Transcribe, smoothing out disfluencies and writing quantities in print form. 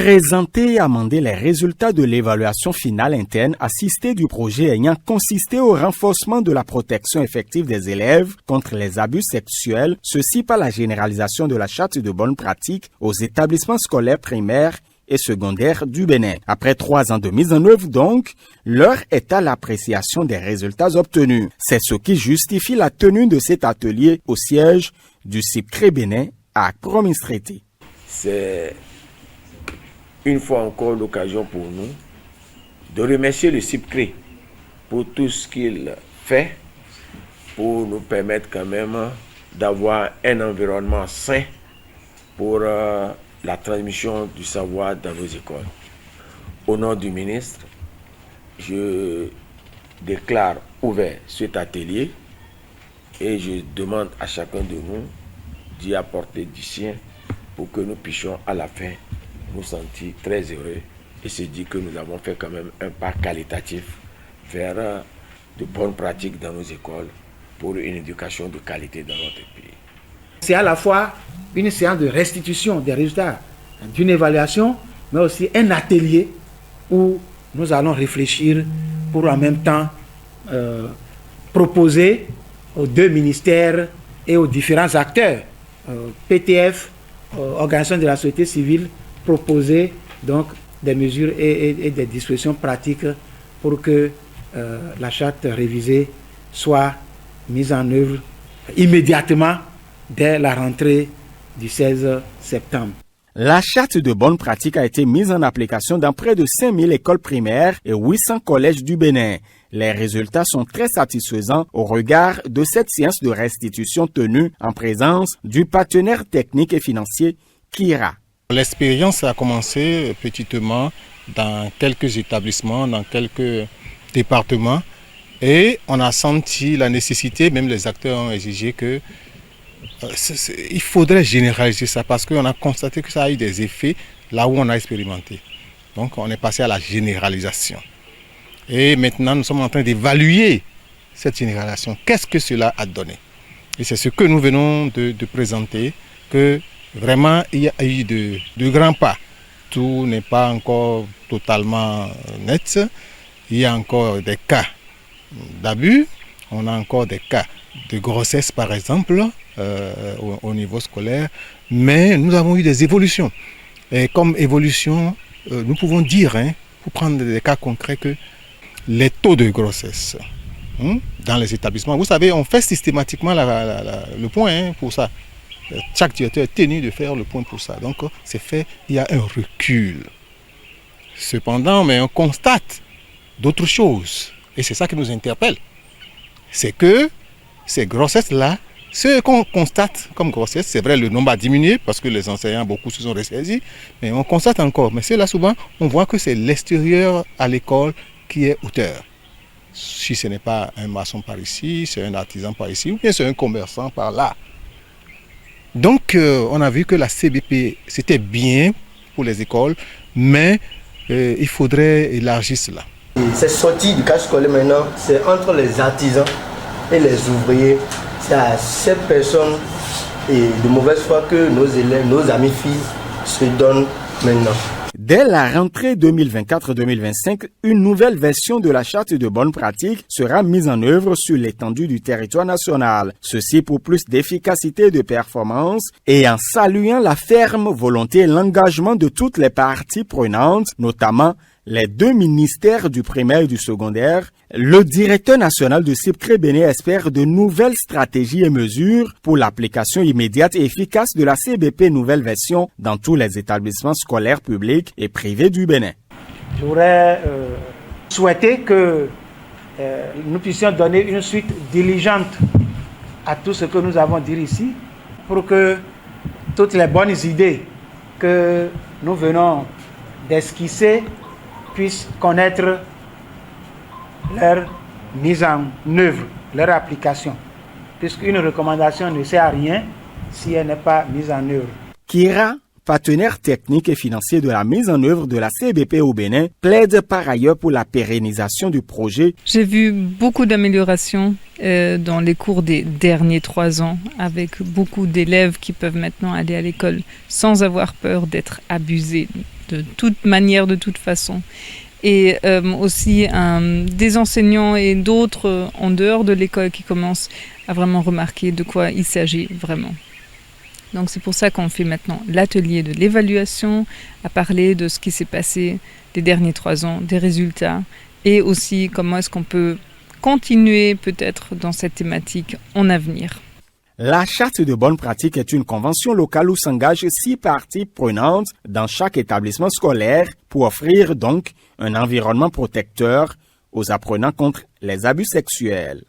Présenter et amender les résultats de l'évaluation finale interne assistée du projet ayant consisté au renforcement de la protection effective des élèves contre les abus sexuels, ceci par la généralisation de la charte de bonnes pratiques aux établissements scolaires primaires et secondaires du Bénin. Après 3 ans de mise en œuvre donc, l'heure est à l'appréciation des résultats obtenus. C'est ce qui justifie la tenue de cet atelier au siège du CIPCRE Bénin à Promistreti. C'est une fois encore l'occasion pour nous de remercier le CIPCRE pour tout ce qu'il fait pour nous permettre quand même d'avoir un environnement sain pour la transmission du savoir dans nos écoles. Au nom du ministre, je déclare ouvert cet atelier et je demande à chacun de nous d'y apporter du sien pour que nous puissions à la fin nous sentir très heureux et se dire que nous avons fait quand même un pas qualitatif vers de bonnes pratiques dans nos écoles pour une éducation de qualité dans notre pays. C'est à la fois une séance de restitution des résultats d'une évaluation, mais aussi un atelier où nous allons réfléchir pour en même temps proposer aux 2 ministères et aux différents acteurs, PTF, Organisation de la société civile, proposer donc des mesures et des dispositions pratiques pour que la charte révisée soit mise en œuvre immédiatement dès la rentrée du 16 septembre. La charte de bonnes pratiques a été mise en application dans près de 5000 écoles primaires et 800 collèges du Bénin. Les résultats sont très satisfaisants au regard de cette séance de restitution tenue en présence du partenaire technique et financier KIRA. L'expérience a commencé petitement dans quelques établissements, dans quelques départements et on a senti la nécessité, même les acteurs ont exigé que il faudrait généraliser ça parce qu'on a constaté que ça a eu des effets là où on a expérimenté. Donc on est passé à la généralisation. Et maintenant nous sommes en train d'évaluer cette généralisation. Qu'est-ce que cela a donné? Et c'est ce que nous venons de présenter, que vraiment il y a eu de grands pas. Tout n'est pas encore totalement net. Il y a encore des cas d'abus, on a encore des cas de grossesse par exemple au niveau scolaire, mais nous avons eu des évolutions. Et comme évolution, nous pouvons dire, pour prendre des cas concrets, que les taux de grossesse dans les établissements, vous savez, on fait systématiquement le point pour ça. Chaque directeur est tenu de faire le point pour ça. Donc c'est fait, il y a un recul. Cependant, mais on constate d'autres choses. Et c'est ça qui nous interpelle. C'est que ces grossesses-là, ce qu'on constate comme grossesse, c'est vrai, le nombre a diminué parce que les enseignants, beaucoup se sont ressaisis, mais on constate encore. Mais c'est là souvent, on voit que c'est l'extérieur à l'école qui est auteur. Si ce n'est pas un maçon par ici, c'est un artisan par ici, ou bien c'est un commerçant par là. Donc, on a vu que la CBP, c'était bien pour les écoles, mais il faudrait élargir cela. Cette sortie du cadre scolaire maintenant, c'est entre les artisans et les ouvriers. C'est à cette personne de mauvaise foi que nos élèves, nos amis filles se donnent maintenant. Dès la rentrée 2024-2025, une nouvelle version de la charte de bonnes pratiques sera mise en œuvre sur l'étendue du territoire national. Ceci pour plus d'efficacité et de performance et en saluant la ferme volonté et l'engagement de toutes les parties prenantes, notamment les 2 ministères du primaire et du secondaire, le directeur national du CIPCRE Bénin espère de nouvelles stratégies et mesures pour l'application immédiate et efficace de la CBP nouvelle version dans tous les établissements scolaires publics et privés du Bénin. J'aurais souhaité que nous puissions donner une suite diligente à tout ce que nous avons dit ici pour que toutes les bonnes idées que nous venons d'esquisser puissent connaître leur mise en œuvre, leur application. Puisqu'une recommandation ne sert à rien si elle n'est pas mise en œuvre. KIRA, partenaire technique et financier de la mise en œuvre de la CBP au Bénin, plaide par ailleurs pour la pérennisation du projet. J'ai vu beaucoup d'améliorations dans les cours des derniers 3 ans, avec beaucoup d'élèves qui peuvent maintenant aller à l'école sans avoir peur d'être abusés de toute manière, de toute façon. Et aussi des enseignants et d'autres en dehors de l'école qui commencent à vraiment remarquer de quoi il s'agit vraiment. Donc c'est pour ça qu'on fait maintenant l'atelier de l'évaluation, à parler de ce qui s'est passé les derniers 3 ans, des résultats, et aussi comment est-ce qu'on peut continuer peut-être dans cette thématique en avenir. La charte de bonne pratique est une convention locale où s'engagent 6 parties prenantes dans chaque établissement scolaire pour offrir donc un environnement protecteur aux apprenants contre les abus sexuels.